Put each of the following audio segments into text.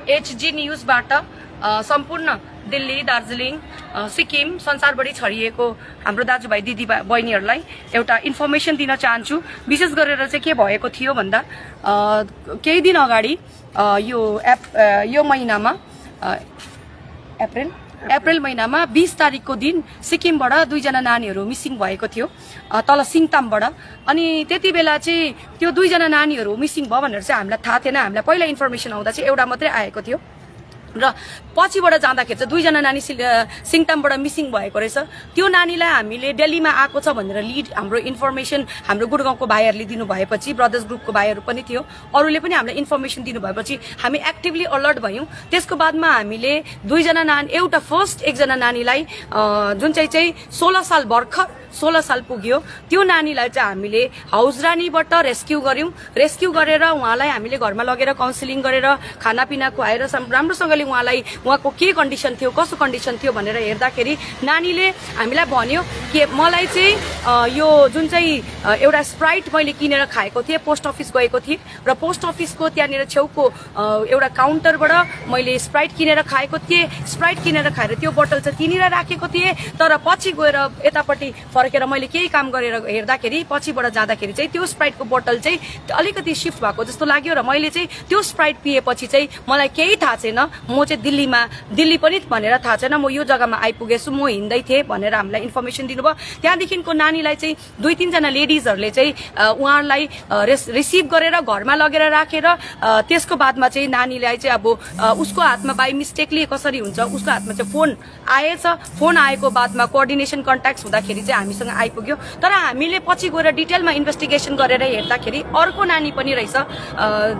Hg न्यूजबाट सम्पूर्ण दिल्ली, दार्जिलिङ, सिक्किम, संसारभरि छरिएको हाम्रो दाजुभाइ दिदी बहिनीहरूलाई एउटा इन्फर्मेसन दिन चाहन्छु। विशेष गरेर चाहिँ के भएको थियो भन्दा केही दिन अगाडि यो महिनामा अप्रेल महिनामा 20 तारिकको दिन सिक्किमबाट 2 जना नानीहरू मिसिङ भएको थियो तल सिङतामबाट। अनि त्यति बेला चाहिँ त्यो 2 जना नानीहरू मिसिङ भयो भनेर चाहिँ हामीलाई थाहा थिएन। हामीलाई पहिला इन्फर्मेसन आउँदा चाहिँ एउटा मात्रै आएको थियो र पछिबाट जाँदाखेरि चाहिँ 2 जना नानी सिङतामबाट मिसिङ भएको रहेछ। त्यो नानीलाई हामीले दिल्लीमा आएको छ भनेर लिड हाम्रो इन्फर्मेसन हाम्रो गुडगाउँको भाइहरूले दिनु भएपछि, ब्रदर्स ग्रुपको भाइहरू पनि थियो, अरूले पनि हामीलाई इन्फर्मेसन दिनु भएपछि हामी एक्टिभली अलर्ट भयौँ। त्यसको बादमा हामीले 2 जना नानी, एउटा फर्स्ट एकजना नानीलाई जुन चाहिँ 16 साल भर्खर 16 साल पुग्यो, त्यो नानीलाई चाहिँ हामीले हाउसरानीबाट रेस्क्यु गर्यौं। रेस्क्यु गरेर उहाँलाई हामीले घरमा लगेर काउन्सिलिङ गरेर खानापिना खुवाएर राम्रोसँगले उहाँलाई उहाँको के कन्डिसन थियो, कसो कन्डिसन थियो भनेर हेर्दाखेरि नानीले हामीलाई भन्यो कि मलाई चाहिँ यो जुन चाहिँ एउटा स्प्राइट मैले किनेर खाएको थिएँ, पोस्ट अफिस गएको थिएँ र पोस्ट अफिसको त्यहाँनिर छेउको एउटा काउन्टरबाट मैले स्प्राइट किनेर खाएको थिएँ। स्प्राइट किनेर खाएर त्यो बोतल चाहिँ तिनीर राखेको थिएँ, तर पछि गएर यतापट्टि फर्केर मैले केही काम गरेर हेर्दाखेरि पछिबाट जाँदाखेरि चाहिँ त्यो स्प्राइटको बोतल चाहिँ अलिकति शिफ्ट भएको जस्तो लाग्यो र मैले चाहिँ त्यो स्प्राइट पिएपछि चाहिँ मलाई केही थाहा छैन, म चाहिँ दिल्ली पनि भनेर थाहा छैन, म यो जग्गामा आइपुगेछु, म हिँड्दै थिएँ भनेर हामीलाई इन्फर्मेसन दिनुभयो। त्यहाँदेखिको नानीलाई चाहिँ 2-3 जना लेडिजहरूले चाहिँ उहाँलाई रिसिभ गरेर घरमा लगेर राखेर त्यसको बादमा चाहिँ नानीलाई चाहिँ अब उसको हातमा बाई मिस्टेकली कसरी हुन्छ, उसको हातमा चाहिँ फोन आएछ। फोन आएको बादमा कोअर्डिनेसन कन्ट्याक्ट हुँदाखेरि चाहिँ हामीसँग आइपुग्यो। तर हामीले पछि गएर डिटेलमा इन्भेस्टिगेसन गरेर हेर्दाखेरि अर्को नानी पनि रहेछ,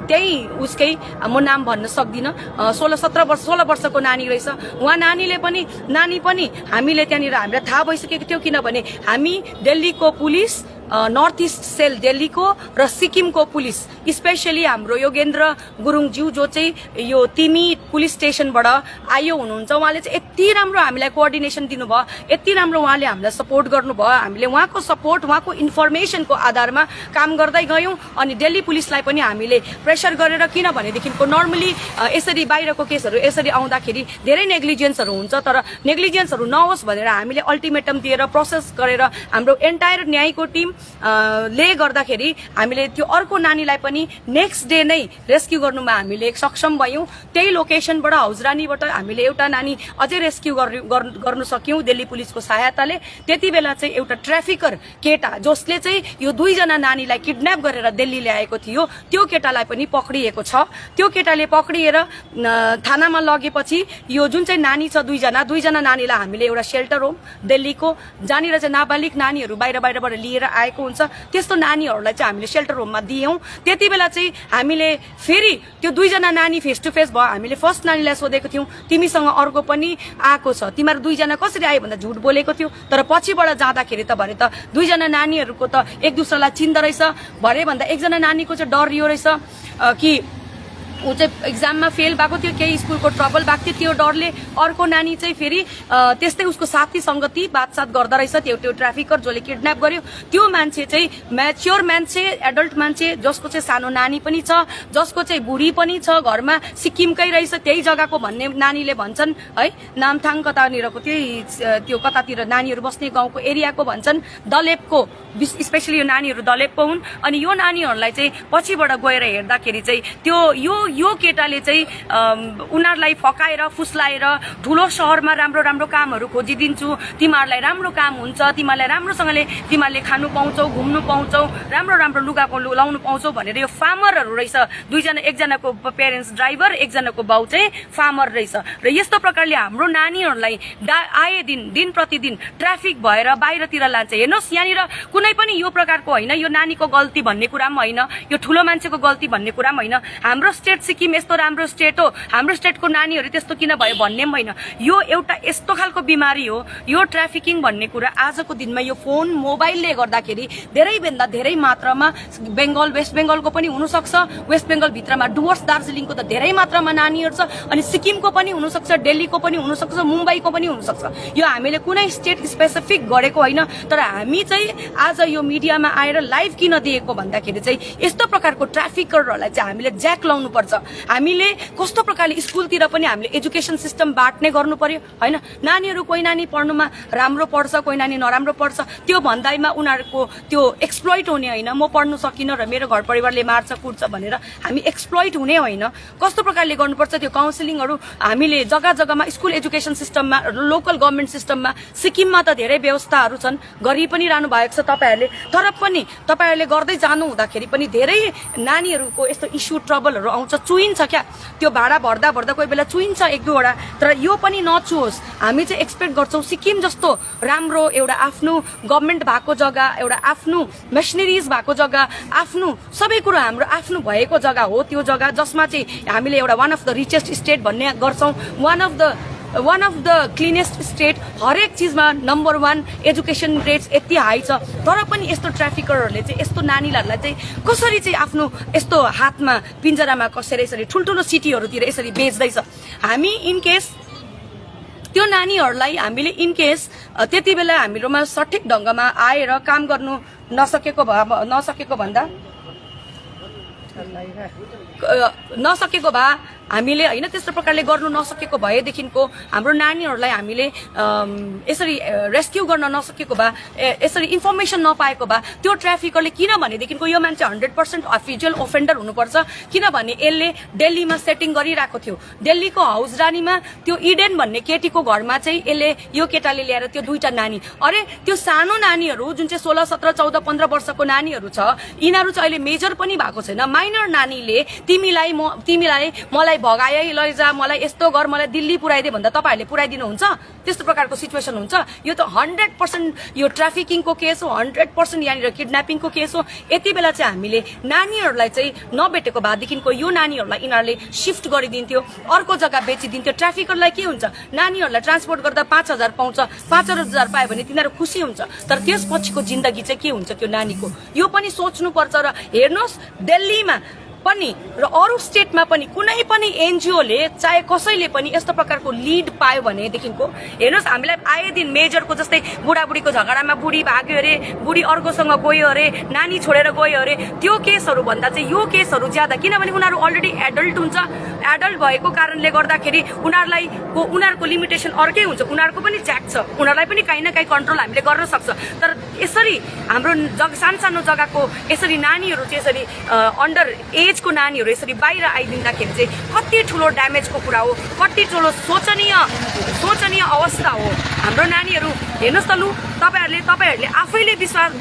त्यही उसकै, म नाम भन्न सक्दिनँ, 16 वर्षको नानी रहेछ। उहाँ नानी पनि हामीले त्यहाँनिर हामीलाई थाहा भइसकेको थियो, किनभने हामी दिल्लीको पुलिस, नर्थ इस्ट सेल दिल्लीको र सिक्किमको पुलिस, स्पेशली हाम्रो योगेन्द्र गुरुङज्यू जो चाहिँ यो तिमी पुलिस स्टेसनबाट आयो हुनुहुन्छ, उहाँले चाहिँ यति राम्रो हामीलाई कोअर्डिनेसन दिनुभयो, यति राम्रो उहाँले हामीलाई सपोर्ट गर्नुभयो। हामीले उहाँको सपोर्ट, उहाँको इन्फर्मेसनको आधारमा काम गर्दै गयौँ। अनि दिल्ली पुलिसलाई पनि हामीले प्रेसर गरेर, किनभनेदेखिको नर्मली यसरी बाहिरको केसहरू यसरी आउँदाखेरि धेरै नेग्लिजेन्सहरू हुन्छ, तर नेग्लिजेन्सहरू नहोस् भनेर हामीले अल्टिमेटम दिएर प्रोसेस गरेर हाम्रो एन्टायर न्यायको टिम ले गर्दाखेरि हामीले त्यो अर्को नानीलाई पनि नेक्स्ट डे नै रेस्क्यु गर्नुमा हामीले सक्षम भयौँ। त्यही लोकेसनबाट हाउसरानीबाट हामीले एउटा नानी अझै रेस्क्यु गर्नु सक्यौँ दिल्ली पुलिसको सहायताले। त्यति बेला चाहिँ एउटा ट्राफिकर केटा जसले चाहिँ यो 2 जना नानीलाई किडन्याप गरेर दिल्ली ल्याएको थियो, त्यो केटालाई पनि पक्रिएको छ। त्यो केटाले पक्रिएर थानामा लगेपछि यो जुन चाहिँ नानी छ 2 जना नानीलाई हामीले एउटा सेल्टर होम दिल्लीको, जहाँनिर चाहिँ नाबालिग नानीहरू बाहिरबाट लिएर आएको हुन्छ, त्यस्तो नानीहरूलाई चाहिँ हामीले सेल्टर होममा दियौँ। त्यति बेला चाहिँ हामीले फेरि त्यो 2 जना नानी फेस टु फेस भयो। हामीले फर्स्ट नानीलाई सोधेको थियौँ, तिमीसँग अर्को पनि आएको छ, तिमीहरू 2 जना कसरी आयो भन्दा झुट बोलेको थियो। तर पछिबाट जाँदाखेरि त भरे त 2 जना नानीहरूको त एक दुसरालाई चिन्दो रहेछ, भरे भन्दा एकजना नानीको चाहिँ डर यो रहेछ कि ऊ चाहिँ एक्जाममा फेल भएको थियो, केही स्कुलको ट्रबल भएको थियो, त्यो डरले अर्को नानी चाहिँ फेरि त्यस्तै उसको साथी सङ्गति बातसात गर्दा रहेछ। त्यो ट्राफिकर जसले किडन्याप गर्यो त्यो मान्छे चाहिँ म्याच्योर मान्छे, एडल्ट मान्छे, जसको चाहिँ सानो नानी पनि छ, जसको चाहिँ बुढी पनि छ, घरमा सिक्किमकै रहेछ, त्यही जग्गाको भन्ने नानीले भन्छन् है, नामथाङ कतानिरको त्यो कतातिर नानीहरू बस्ने गाउँको एरियाको भन्छन्, दलेपको, स्पेसली यो नानीहरू दलेपको हुन्। अनि यो नानीहरूलाई चाहिँ पछिबाट गएर हेर्दाखेरि चाहिँ यो केटाले चाहिँ उनीहरूलाई फकाएर फुस्लाएर ठुलो शहरमा राम्रो कामहरू खोजिदिन्छु, तिमीहरूलाई राम्रो काम हुन्छ, तिमीहरूलाई राम्रोसँगले तिमीहरूले खानु पाउँछौ, घुम्नु पाउँछौ, राम्रो लुगाको लाउनु पाउँछौ भनेर यो फार्मरहरू रहेछ। 2 जना, एकजनाको पेरेन्ट्स ड्राइभर, एकजनाको बाउ चाहिँ फार्मर रहेछ। र यस्तो प्रकारले हाम्रो नानीहरूलाई आए दिन प्रतिदिन ट्राफिक भएर बाहिरतिर लान्छ। हेर्नुहोस्, यहाँनिर कुनै पनि यो प्रकारको होइन, यो नानीको गल्ती भन्ने कुरा पनि होइन, यो ठुलो मान्छेको गल्ती भन्ने कुरा पनि होइन। हाम्रो स्टेट सिक्किम यस्तो राम्रो स्टेट हो, हाम्रो स्टेटको नानीहरू त्यस्तो किन भयो भन्ने पनि होइन। यो एउटा यस्तो खालको बिमारी हो, यो ट्राफिकिङ भन्ने कुरा आजको दिनमा यो फोन मोबाइलले गर्दाखेरि धेरैभन्दा धेरै मात्रामा वेस्ट बेङ्गलको पनि हुनसक्छ, वेस्ट बेङ्गल भित्रमा डुवर्स दार्जिलिङको त धेरै मात्रामा नानीहरू छ, अनि सिक्किमको पनि हुनसक्छ, दिल्लीको पनि हुनसक्छ, मुम्बईको पनि हुनसक्छ। यो हामीले कुनै स्टेट स्पेसिफिक गरेको होइन, तर हामी चाहिँ आज यो मिडियामा आएर लाइभ किन दिएको भन्दाखेरि चाहिँ यस्तो प्रकारको ट्राफिकरहरूलाई चाहिँ हामीले ज्याक लाउनुपर्छ। पर्छ हामीले कस्तो प्रकारले स्कुलतिर पनि हामीले एजुकेसन सिस्टम बाँट्ने गर्नु पर्यो हैन नानीहरू कोही नानी पढ्नुमा राम्रो पढ्छ कोही नानी नराम्रो पढ्छ त्यो भन्दाइमा उनीहरूको त्यो एक्सप्लोइट हुने होइन म पढ्नु सकिनँ र मेरो घर परिवारले मार्छ कुट्छ भनेर हामी एक्सप्लोइट हुने होइन कस्तो प्रकारले गर्नुपर्छ त्यो काउन्सिलिङहरू हामीले जग्गा जग्गामा स्कुल एजुकेसन सिस्टममा लोकल गभर्नमेन्ट सिस्टममा सिक्किममा त धेरै व्यवस्थाहरू छन् गरी पनि रहनु भएको छ तपाईहरुले तर पनि तपाईहरुले गर्दै जानु हुँदाखेरि पनि धेरै नानीहरूको यस्तो इस्यु ट्रबलहरू आउँछ चुइन्छ क्या त्यो भाडा भर्दा भर्दा कोही बेला चुइन्छ एक दुईवटा तर यो पनि नचुओस् हामी चाहिँ एक्सपेक्ट गर्छौं सिक्किम जस्तो राम्रो एउटा आफ्नो गभर्नमेन्ट भएको जग्गा एउटा आफ्नो मेसिनरिज भएको जग्गा आफ्नो सबै कुरो हाम्रो आफ्नो भएको जग्गा हो त्यो जग्गा जसमा चाहिँ हामीले एउटा one of the richest state भन्ने गर्छौं one of the cleanest state हरेक चीजमा नम्बर 1 एजुकेसन रेट्स यति हाई छ तर पनि यस्तो ट्राफिकरहरूले चाहिँ यस्तो नानीहरूलाई चाहिँ कसरी चाहिँ आफ्नो यस्तो हातमा पिन्जरामा कसरी यसरी ठुल्ठुलो सिटीहरूतिर यसरी बेच्दैछ हामी इन केस त्यो नानीहरूलाई हामीले इन केस त्यति बेला हामीरोमा सठिक ढंगमा आएर काम गर्नु नसकेको भन्दा हामीले हैन त्यस्तो प्रकारले गर्नु नसकेको भएदेखिको हाम्रो नानीहरूलाई हामीले यसरी रेस्क्यु गर्न नसकेको भए यसरी इन्फर्मेसन नपाएको भए त्यो ट्राफिकरले किन भनेदेखिको यो मान्छे 100% अफिसियल ओफेन्डर हुनुपर्छ किनभने यसले दिल्लीमा सेटिङ गरिराको थियो दिल्लीको हाउस रानीमा त्यो इडेन भन्ने केटीको घरमा चाहिँ यसले यो केटाले ल्याएर त्यो दुईटा नानी अरे त्यो सानो नानीहरू जुन चाहिँ 16 17 14 15 वर्षको नानीहरू छ यिनीहरू चाहिँ अहिले मेजर पनि भएको छैन माइनर नानीले तिमीलाई मलाई भगाए लैजा मलाई यस्तो गर मलाई दिल्ली पुर्याइदे भन्दा तपाईहरुले पुर्याइदिनु हुन्छ त्यस्तो प्रकारको सिचुएसन हुन्छ यो त 100% यो ट्राफिकिङको केस हो 100% यहाँनिर किडन्यापिङको केस हो यति बेला चाहिँ हामीले नानीहरूलाई चाहिँ नभेटेको भएदेखिको यो नानीहरूलाई यिनीहरूले शिफ्ट गरिदिन्थ्यो अर्को जग्गा बेचिदिन्थ्यो ट्राफिकरलाई के हुन्छ नानीहरूलाई ट्रान्सपोर्ट गर्दा 5000 पाउँछ 5000 पायो भने तिनीहरू खुसी हुन्छ तर त्यसपछिको जिन्दगी चाहिँ के हुन्छ त्यो नानीको यो पनि सोच्नु पर्छ र हेर्नुस् दिल्लीमा पनि र अरु स्टेटमा पनि कुनै पनि एनजीओले चाहे कसैले पनि यस्तो प्रकारको लीड पायो भने देखिनको हेर्नुस् हामीलाई आए दिन मेजरको जस्तै बुढाबुढीको झगडामा बुढी भाग्यो अरे बुढी अर्कोसँग गयो अरे नानी छोडेर गयो अरे त्यो केसहरू भन्दा चाहिँ यो केसहरू ज्यादा किनभने उनीहरू अलरेडी एडल्ट हुन्छ एडल्ट भएको कारणले गर्दाखेरि उनीहरूको लिमिटेसन अर्कै हुन्छ उनीहरूको पनि च्याक छ उनीहरूलाई पनि काहीँ न काहीँ कन्ट्रोल हामीले गर्न सक्छ तर यसरी हाम्रो सानो जग्गाको यसरी नानीहरू चाहिँ यसरी अन्डर एजको नानीहरू यसरी बाहिर आइदिँदाखेरि चाहिँ कति ठुलो ड्यामेजको कुरा हो कति ठुलो सोचनीय अवस्था हो हाम्रो नानीहरू हेर्नुस् त लु तपाईहरुले आफैले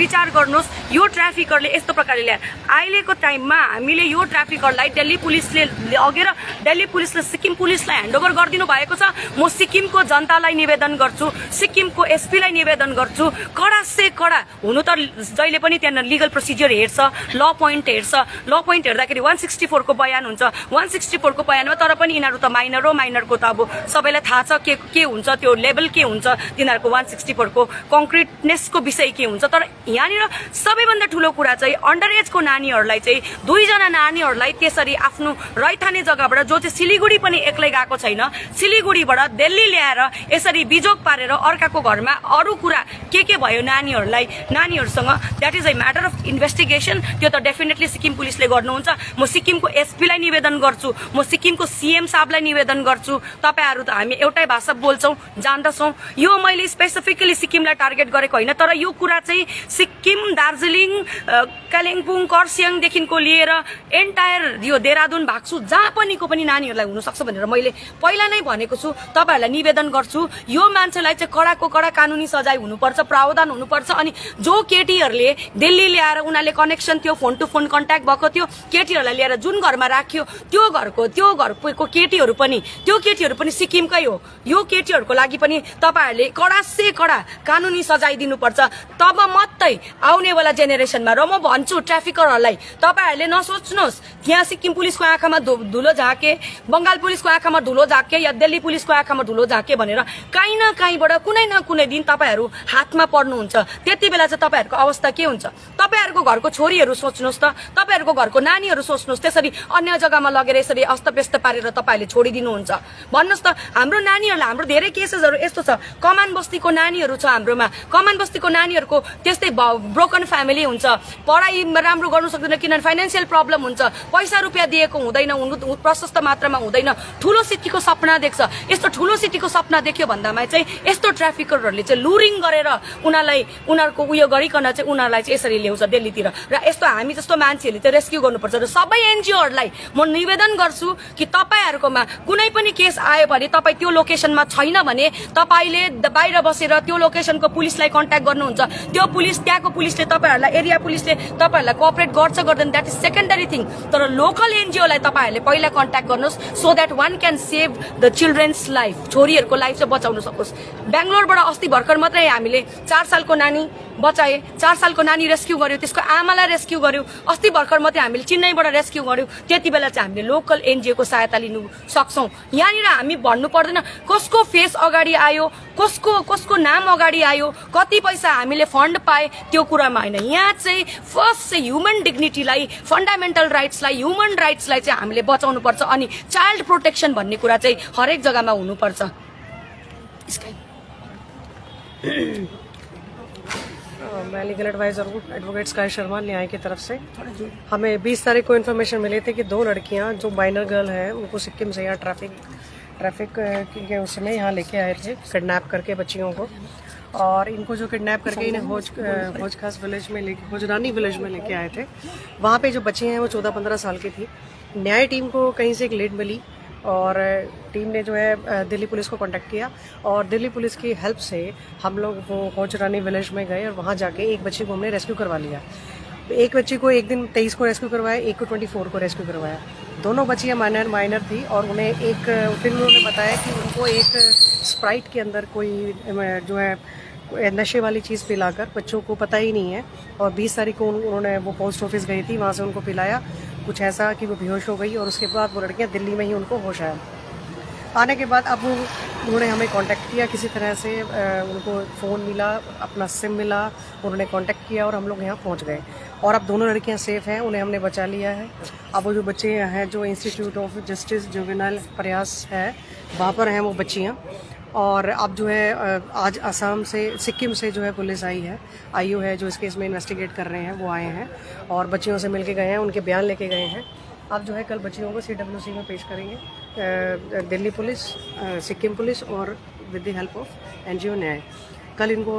विचार गर्नुस् यो ट्राफिकरले यस्तो प्रकारले ल्याए अहिलेको टाइममा हामीले यो ट्राफिकरलाई दिल्ली पुलिसले लगेर दिल्ली पुलिसले सिक्किम पुलिसलाई ह्यान्डओभर गरिदिनु भएको छ म सिक्किमको जनतालाई निवेदन गर्छु सिक्किमको एसपीलाई निवेदन गर्छु कडा से कडा हुनु त जहिले पनि त्यहाँ लिगल प्रोसिजर हेर्छ ल पोइन्ट हेर्दाखेरि 164 को बयान हुन्छ 164 को बयानमा तर पनि यिनीहरू त माइनरको त अब सबैलाई थाहा छ के हुन्छ त्यो लेभल के हुन्छ तिनीहरूको 164 को कन्क्रिटनेसको विषय के हुन्छ तर यहाँनिर सबैभन्दा ठुलो कुरा चाहिँ अन्डर एजको नानीहरूलाई चाहिँ दुईजना नानीहरूलाई त्यसरी आफ्नो रैथाने जग्गाबाट जो चाहिँ सिलिगुडी पनि एक्लै गएको छैन सिलिगुडीबाट दिल्ली ल्याएर यसरी बिजोग पारेर अर्काको घरमा अरु कुरा के भयो नानीहरूसँग that is a matter of investigation त्यो त डेफिनेटली सिक्किम पुलिसले गर्नुहुन्छ म सिक्किमको एसपीलाई निवेदन गर्छु म सिक्किमको सीएम साहबलाई निवेदन गर्छु तपाईहरु त हामी एउटै भाषा बोल्छौं जान्दछौं यो मैले स्पेसिफिकली सिक्किमलाई टार्गेट गरेको हैन तर यो कुरा चाहिँ सिक्किम दार्जिलिङ कालिम्पोङ खरसाङ देखिको लिएर एन्टायर यो देहरादुन भाग्सु जहाँ पनिको पनि नानीहरूलाई हुन सक्छ भनेर मैले पहिला नै भनेको छु तपाईहरुलाई निवेदन गर्छु यो मान्छेलाई चाहिँ कडाको कडा कानुनी सजाय हुनुपर्छ प्रावधान हुनुपर्छ अनि जो केटीहरुले दिल्ली ल्याएर उनीहरुले कनेक्सन थियो फोन टु फोन कन्ट्याक्ट भएको थियो केटीहरुलाई ल्याएर जुन घरमा राख्यो त्यो घरको केटीहरु पनि सिक्किमकै हो यो केटीहरुको लागि पनि तपाईहरुले कडा से कडा कानुनी सजाय दिनुपर्छ तब मात्रै आउने वाला जेनेरेसनमा र म भन्छु ट्राफिकरहरुलाई तपाईहरुले नसोच्नुस् यहाँ सिक्किम पुलिसको आँखामा धुलो झाके बंगाल पुलिसको आँखामा धुलो झाके या दिल्ली पुलिसको आँखामा धुलो झाके भनेर काहीँ न काहीँबाट कुनै न कुनै दिन तपाईहरु हातमा पर्नुहुन्छ त्यति बेला चाहिँ तपाईहरुको अवस्था के हुन्छ तपाईहरुको घरको छोरीहरु सोच्नुस् त तपाईहरुको घरको नानीहरु सोच्नुस् त्यसरी अन्य जग्गामा लगेर यसरी अस्तव्यस्त व्यस्त पारेर तपाईहरुले छोडिदिनुहुन्छ भन्नुस् त। हाम्रो नानीहरुलाई हाम्रो धेरै केसेसहरु यस्तो छ, कमान बस्तीको नानीहरु छ हाम्रोमा, कमान बस्तीको नानीहरुको त्यस्तै ब्रोकन फ्यामिली हुन्छ, पढाइ राम्रो गर्नु सक्दैन किनभने फाइनान्शियल प्रब्लम हुन्छ, पैसा रुपैयाँ दिएको हुँदैन, प्रशस्त मात्रामा हुँदैन, ठुलो सिटीको सपना देख्छ। यस्तो ठुलो सिटीको सपना देख्यो भन्दामा चाहिँ यस्तो ट्राफिकरहरूले चाहिँ लुरिङ गरेर उनीहरूको उयो गरिकन चाहिँ उनीहरूलाई चाहिँ यसरी ल्याउँछ दिल्लीतिर। र यस्तो हामी जस्तो मान्छेहरूले चाहिँ रेस्क्यु गर्नुपर्छ। र सबै एनजिओहरूलाई म निवेदन गर्छु कि तपाईहरुकोमा कुनै पनि केस आयो भने तपाई त्यो लोकेसनमा छैन भने तपाईले बाहिर बसेर त्यो लोकेसनको पुलिसलाई कन्ट्याक्ट गर्नुहुन्छ। त्यो पुलिस त्यहाँको पुलिसले तपाईहरुलाई एरिया पुलिसले तपाईहरुलाई कोअपरेट गर्छ गर्दैन द्याट इज सेकेन्डरी थिङ। तर लोकल एनजिओलाई तपाईहरुले पहिला कन्ट्याक्ट गर्नुस् so that one can save the children's life, छोरीहरुको लाइफ चाहिँ बचाउन सकोस्। बेंगलोरबाट अस्ति भर्खर मात्रै हामीले 4 सालको नानी बचाए, 4 सालको नानी रेस्क्यु गर्यो, त्यसको आमालाई रेस्क्यु गर्यो। अस्ति भर्खर मात्रै हामीले चेन्नईबाट रेस्क्यु गर्यो। त्यति बेला चाहिँ हामीले लोकल एनजिओको सहायता लिनु सक्छौं। यहाँनिर हामी भन्नु पर्दैन कसको फेस अगाडि आयो, कसको नाम अगाडि आयो, कति पैसा हामीले फन्ड पाए, त्यो कुरामा हैन। यहाँ चाहिँ फर्स्ट चाहिँ ह्युमन डिग्निटीलाई, फन्डामेन्टल राइट्सलाई, ह्युमन राइट्सलाई चाहिँ हामीले बचाउनु पर्छ। अनि चाइल्ड प्रोटेक्सन भन्ने कुरा चाहिँ हरेक जग्गामा हुनुपर्छ। मैं लीगल एडवाइजर हूँ, एडवोकेट स्काई शर्मा, न्याय की तरफ से। हमें 20 तारीख को इन्फॉर्मेशन मिली थी कि 2 लड़कियां जो माइनर गर्ल है उनको सिक्किम से यहाँ ट्रैफिक के उसमें यहाँ लेके आए थे, किडनैप करके बच्चियों को। और इनको जो किडनैप करके इन्हें होजखास विलेज में होजरानी विलेज में लेके आए थे। वहाँ पे जो बच्ची हैं वो 14-15 साल की थी। न्याय टीम को कहीं से एक लीड मिली और टीम ने जो है दिल्ली पुलिस को कांटेक्ट किया और दिल्ली पुलिस की हेल्प से हम लोग वो होजरानी विलेज में गए और वहाँ जाके एक बच्ची को हमने रेस्क्यू करवा लिया। एक बच्ची को एक दिन 23 को रेस्क्यू करवाया, एक को 24 को रेस्क्यू करवाया। दोनों बच्चियाँ माइनर थी और उन्हें एक फिर उन्होंने बताया कि उनको एक स्प्राइट के अंदर कोई जो है नशे वाली चीज़ पिलाकर, बच्चों को पता ही नहीं है, और 20 तारीख को उन्होंने वो पोस्ट ऑफिस गई थी, वहाँ से उनको पिलाया कुछ ऐसा कि वो बेहोश हो गई और उसके बाद वो लड़कियाँ दिल्ली में ही उनको होश आया। आने के बाद अब उन्होंने हमें कांटेक्ट किया किसी तरह से, उनको फ़ोन मिला, अपना सिम मिला, उन्होंने कांटेक्ट किया और हम लोग यहाँ पहुँच गए। और अब दोनों लड़कियाँ सेफ़ हैं, उन्हें हमने बचा लिया है। अब वो जो बच्चे हैं जो इंस्टीट्यूट ऑफ जस्टिस जुवेनाइल प्रयास है वहाँ पर हैं वो बच्चियाँ। और अब जो है आज असम से, सिक्किम से जो है पुलिस आई है, आईओ है जो इस केस में इन्वेस्टिगेट कर रहे हैं, वो आए हैं और बच्चियों से मिल के गए हैं, उनके बयान लेके गए हैं। अब जो है कल बच्चियों को CWC में पेश करेंगे, दिल्ली पुलिस, सिक्किम पुलिस और with the help of NGO न्याय। कल इनको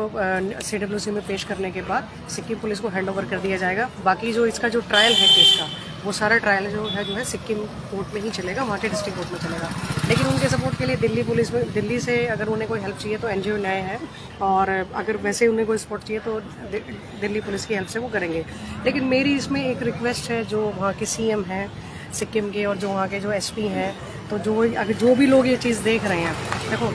CWC में पेश करने के बाद सिक्किम पुलिस को हैंडओवर कर दिया जाएगा। बाकी जो इसका जो ट्रायल है केस का, वो सारा ट्रायल जो है सिक्किम कोर्ट में ही चलेगा, वहाँ के डिस्ट्रिक्ट कोर्ट में चलेगा। लेकिन उनके सपोर्ट के लिए दिल्ली पुलिस में, दिल्ली से अगर उन्हें कोई हेल्प चाहिए तो NGO न्याय है, और अगर वैसे उन्हें कोई सपोर्ट चाहिए तो दिल्ली पुलिस की हेल्प से वो करेंगे। लेकिन मेरी इसमें एक रिक्वेस्ट है, जो वहाँ के CM हैं सिक्किम के और जो वहाँ के जो SP हैं, तो जो भी लोग ये चीज़ देख रहे हैं, देखो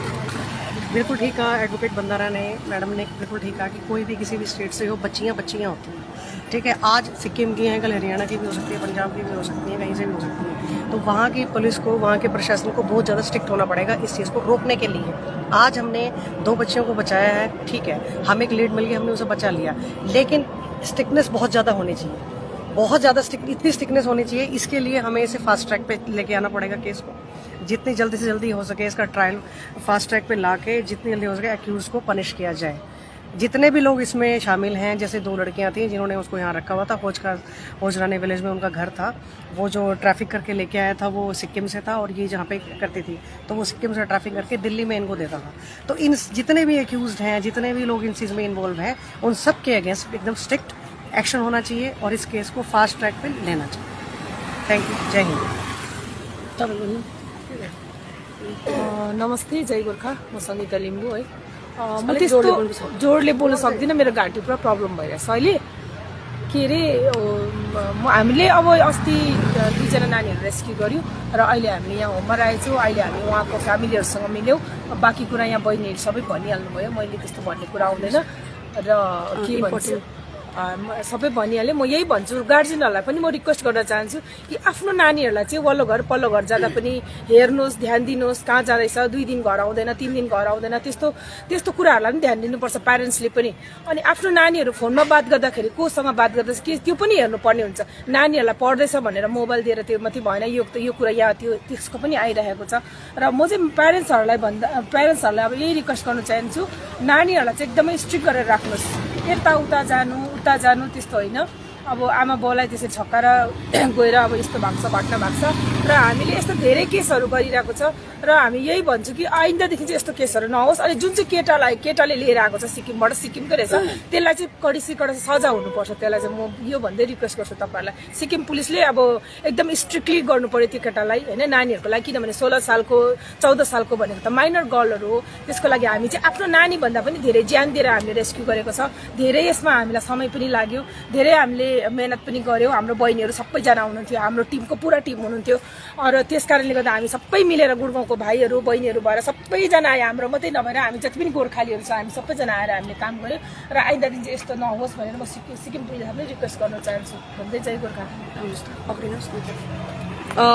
बिल्कुल ठीक कहा एडवोकेट बंदारा ने, मैडम ने बिल्कुल ठीक कहा कि कोई भी किसी भी स्टेट से हो, बच्चियाँ होती हैं, ठीक है। आज सिक्किम की हैं, कल हरियाणा की भी हो सकती है, पंजाब की भी हो सकती है, कहीं से भी हो सकती है। तो वहाँ की पुलिस को, वहाँ के प्रशासन को बहुत ज़्यादा स्ट्रिक्ट होना पड़ेगा इस चीज़ को रोकने के लिए। आज हमने 2 बच्चियों को बचाया है, ठीक है, हमें एक लीड मिल गई, हमने उसे बचा लिया, लेकिन स्ट्रिक्टनेस बहुत ज़्यादा होनी चाहिए, बहुत ज़्यादा इतनी स्ट्रिक्टनेस होनी चाहिए। इसके लिए हमें इसे फास्ट ट्रैक पे लेके आना पड़ेगा केस को, जितनी जल्दी से जल्दी हो सके इसका ट्रायल फास्ट ट्रैक पे लाके जितनी जल्दी हो सके एक्यूज को पनिश किया जाए। जितने भी लोग इसमें शामिल हैं, जैसे 2 लड़कियां थी जिन्होंने उसको यहाँ रखा हुआ था, होजरानी विलेज में उनका घर था, वो जो ट्रैफिक करके लेके आया था वो सिक्किम से था और ये जहाँ पे करती थी तो वो सिक्किम से ट्रैफिक करके दिल्ली में इनको देता था। तो इन जितने भी एक्यूज हैं, जितने भी लोग इन चीज़ में इन्वॉल्व हैं, उन सब के अगेंस्ट एकदम स्ट्रिक्ट एक्शन होना चाहिए और इस केस को फास्ट ट्रैक पे लेना चाहिए। थैंक यू, जय हिंद। नमस्ते, जय गोर्खा, म सङ्गीता लिम्बू है। म त्यस्तो जोडले बोल्न सक्दिनँ, मेरो घाँटी पुरा प्रब्लम भइरहेछ अहिले। के अरे हामीले अब अस्ति 2 जना नानीहरू रेस्क्यु गर्यो र अहिले हामीले यहाँ होममा आएछौँ। अहिले हामी उहाँको फ्यामिलीहरूसँग मिल्यौँ, बाँकी कुरा यहाँ बहिनीहरू सबै भनिहाल्नु भयो, मैले त्यस्तो भन्ने कुरा आउँदैन। र के भन्छ सबै भनिहालेँ। म यही भन्छु गार्जियनहरूलाई पनि म रिक्वेस्ट गर्न चाहन्छु कि आफ्नो नानीहरूलाई चाहिँ वल्लो घर पल्लो घर जाँदा पनि हेर्नुहोस्, ध्यान दिनुहोस्, कहाँ जाँदैछ, 2 दिन घर आउँदैन, 3 दिन घर आउँदैन, त्यस्तो कुराहरूलाई पनि ध्यान दिनुपर्छ प्यारेन्ट्सले पनि। अनि आफ्नो नानीहरू फोनमा बात गर्दाखेरि कोसँग बात गर्दैछ के त्यो पनि हेर्नुपर्ने हुन्छ। नानीहरूलाई पढ्दैछ भनेर मोबाइल दिएर त्यो मात्रै भएन, यो कुरा यहाँ त्यो त्यसको पनि आइरहेको छ। र म चाहिँ प्यारेन्ट्सहरूलाई अब यही रिक्वेस्ट गर्न चाहन्छु, नानीहरूलाई चाहिँ एकदमै स्ट्रिक्ट गरेर राख्नुहोस्। यताउता जानु त्यस्तो होइन। अब आमा बाउलाई त्यसरी छक्काएर गएर अब यस्तो भएको छ, घटना भएको छ र हामीले यस्तो धेरै केसहरू गरिरहेको छ। र हामी यही भन्छु कि आइन्दादेखि चाहिँ यस्तो केसहरू नहोस्। अनि जुन चाहिँ केटाले लिएर आएको छ सिक्किमकै रहेछ, त्यसलाई चाहिँ कडी सजाय हुनुपर्छ। त्यसलाई चाहिँ म यो भन्दै रिक्वेस्ट गर्छु तपाईँहरूलाई, सिक्किम पुलिसले अब एकदम स्ट्रिक्टली गर्नु पर्यो त्यो केटालाई होइन, नानीहरूको लागि। किनभने 16 सालको 14 सालको भनेको त माइनर गर्लहरू हो। त्यसको लागि हामी चाहिँ आफ्नो नानी भन्दा पनि धेरै ज्यान दिएर हामीले रेस्क्यु गरेको छ। धेरै यसमा हामीलाई समय पनि लाग्यो, धेरै हामीले मेहनत पनि गर्यौँ। हाम्रो बहिनीहरू सबैजना हुनुहुन्थ्यो, हाम्रो टिमको पुरा टिम हुनुहुन्थ्यो। र त्यस कारणले गर्दा हामी सबै मिलेर गुडगाउँको भाइहरू बहिनीहरू भएर सबैजना आयो। हाम्रो मात्रै नभएर हामी जति पनि गोर्खालीहरू छ हामी सबैजना आएर हामीले काम गऱ्यौँ। र आइन्दादेखि चाहिँ यस्तो नहोस् भनेर म सिक्किम पुलिसलाई पनि रिक्वेस्ट गर्न चाहन्छु भन्दै जय गोर्खा।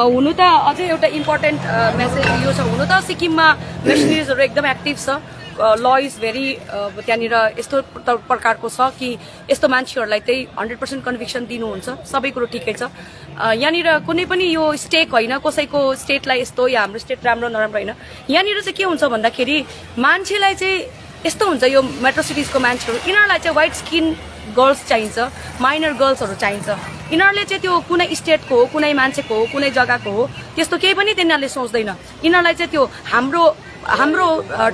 हुनु त अझै एउटा इम्पोर्टेन्ट मेसेज यो छ, हुनु त सिक्किममा मिसनरिजहरू एकदम एक्टिभ छ। ल इज भेरी त्यहाँनिर यस्तो प्रकारको छ कि यस्तो मान्छेहरूलाई चाहिँ 100% कन्भिक्सन दिनुहुन्छ। सबै कुरो ठिकै छ। यहाँनिर कुनै पनि यो स्टेक होइन कसैको स्टेटलाई यस्तो या हाम्रो स्टेट राम्रो नराम्रो होइन। यहाँनिर चाहिँ के हुन्छ भन्दाखेरि मान्छेलाई चाहिँ यस्तो हुन्छ, यो मेट्रो सिटिजको मान्छेहरू यिनीहरूलाई चाहिँ व्हाइट स्किन गर्ल्स चाहिन्छ, माइनर गर्ल्सहरू चाहिन्छ। यिनीहरूले चाहिँ त्यो कुनै स्टेटको हो, कुनै मान्छेको हो, कुनै जग्गाको हो त्यस्तो केही पनि तिनीहरूले सोच्दैन। यिनीहरूलाई चाहिँ त्यो हाम्रो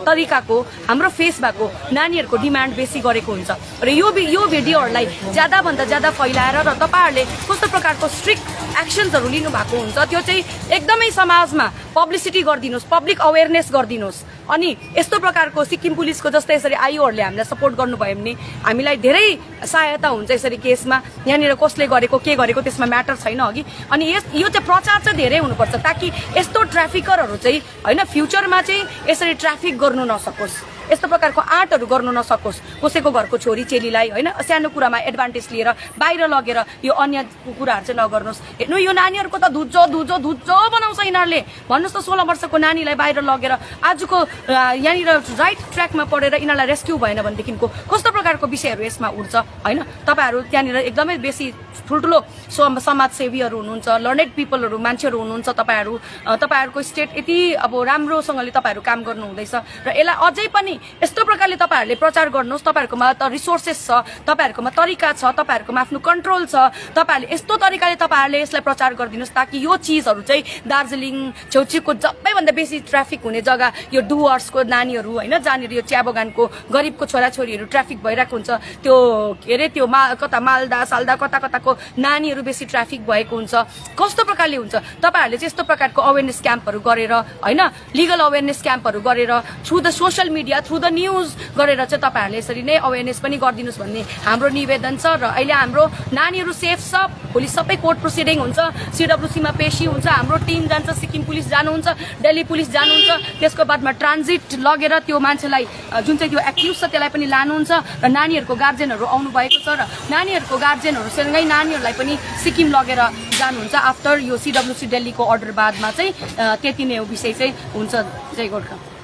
तरिकाको, हाम्रो फेस भएको नानीहरूको डिमान्ड बेसी गरेको हुन्छ। र यो भिडियोहरूलाई ज्यादाभन्दा ज्यादा फैलाएर र तपाईँहरूले कस्तो प्रकारको स्ट्रिक्ट एक्सन्सहरू लिनुभएको हुन्छ त्यो चाहिँ एकदमै समाजमा पब्लिसिटी गरिदिनुहोस्, पब्लिक अवेरनेस गरिदिनुहोस्। अनि यस्तो प्रकारको सिक्किम पुलिसको जस्तै यसरी आइओहरूले हामीलाई सपोर्ट गर्नुभयो भने हामीलाई धेरै सहायता हुन्छ यसरी केसमा। यहाँनिर कसले गरेको के गरेको त्यसमा म्याटर छैन अघि। अनि यो चाहिँ प्रचार चाहिँ धेरै हुनुपर्छ ताकि यस्तो ट्राफिकरहरू चाहिँ होइन फ्युचरमा चाहिँ यसरी ट्राफिक गर्नु नसकोस्, यस्तो प्रकारको आँटहरू गर्नु नसकोस्। कसैको घरको छोरी चेलीलाई होइन सानो कुरामा एडभान्टेज लिएर बाहिर लगेर यो अन्य कुराहरू चाहिँ नगर्नुहोस्। हेर्नु यो नानीहरूको त धुज्जो बनाउँछ यिनीहरूले। भन्नुहोस् त 16 वर्षको नानीलाई बाहिर लगेर आजको यहाँनिर राइट ट्र्याकमा पढेर यिनीहरूलाई रेस्क्यु भएन भनेदेखिको कस्तो प्रकारको विषयहरू यसमा उठ्छ होइन। तपाईँहरू त्यहाँनिर एकदमै बेसी ठुल्ठुलो समाजसेवीहरू हुनुहुन्छ, लर्नेड पिपलहरू मान्छेहरू हुनुहुन्छ। तपाईँहरूको स्टेट यति अब राम्रोसँगले तपाईँहरू काम गर्नु हुँदैछ र यसलाई अझै पनि यस्तो प्रकारले तपाईँहरूले प्रचार गर्नुहोस्। तपाईँहरूकोमा त रिसोर्सेस छ, तपाईँहरूकोमा तरिका छ, तपाईँहरूकोमा आफ्नो कन्ट्रोल छ। तपाईँहरूले यस्तो तरिकाले तपाईँहरूले यसलाई प्रचार गरिदिनुहोस् ताकि यो चिजहरू चाहिँ दार्जिलिङ छेउछेउको सबैभन्दा बेसी ट्राफिक हुने जग्गा यो डुवर्सको नानीहरू होइन, जहाँनिर यो चिया बगानको गरिबको छोराछोरीहरू ट्राफिक भइरहेको हुन्छ, त्यो के अरे त्यो कता मालदा सालदा कताको नानीहरू बेसी ट्राफिक भएको हुन्छ। कस्तो प्रकारले हुन्छ तपाईँहरूले चाहिँ यस्तो प्रकारको अवेरनेस क्याम्पहरू गरेर होइन, लिगल अवेरनेस क्याम्पहरू गरेर through the social media, through the news गरेर चाहिँ तपाईँहरूले यसरी नै अवेरनेस पनि गरिदिनुहोस् भन्ने हाम्रो निवेदन छ। र अहिले हाम्रो नानीहरू सेफ छ। भोलि सबै कोर्ट प्रोसिडिङ हुन्छ, CWC मा पेशी हुन्छ, हाम्रो टिम जान्छ, सिक्किम पुलिस जानुहुन्छ, दिल्ली पुलिस जानुहुन्छ। त्यसको बादमा ट्रान्जिट लगेर त्यो मान्छेलाई जुन चाहिँ त्यो एक्युज छ त्यसलाई पनि लानुहुन्छ। र नानीहरूको गार्जेनहरू आउनु भएको छ र नानीहरूको गार्जेनहरूसँगै नानीहरूलाई पनि सिक्किम लगेर जानुहुन्छ। आफ्टर यो CWC दिल्लीको अर्डर बादमा चाहिँ त्यति नै हो विषय चाहिँ हुन्छ। जय गोर्खा।